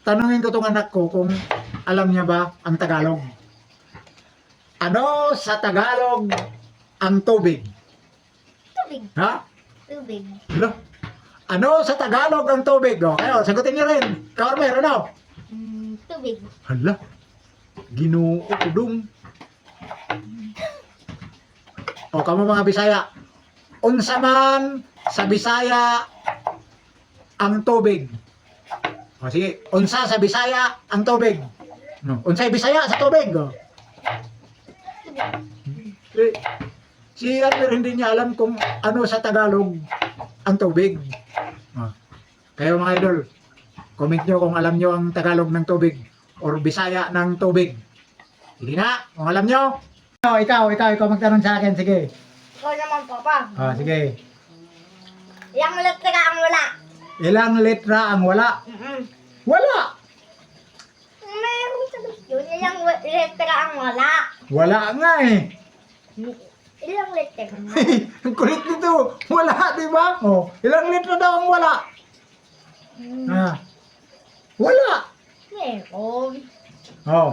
tanungin ko tong anak ko kung alam niya ba ang Tagalog. Ano sa Tagalog ang tubig? Tubig. Ha? Tubig. Hala? Ano sa Tagalog ang tubig? O, kayo, sagutin niyo rin. Carver, ano? Tubig. Hala? Ginoo ko dong. O, kamo mga Bisaya. Unsa man sa Bisaya ang tubig? O, sige. Unsa sa Bisaya ang tubig? No. Unsay Bisaya sa tubig? O. Eh, si Albert hindi niya alam kung ano sa Tagalog ang tubig. Ah. Kayo mga idol, comment nyo kung alam nyo ang Tagalog ng tubig or Bisaya ng tubig. Sige na, kung alam nyo. Ikaw magtanong sa akin, sige. Ikaw naman, Papa. Ah, sige. Ilang letra ang wala? Ilang letra ang wala? Wala! Mayroon sa yun. Ilang letra ang wala? Wala nga eh. Ilang letra? Ang kulit nito. Wala, di ba? Oh, ilang letra daw ang wala? Ah. Wala. Meron. Oh,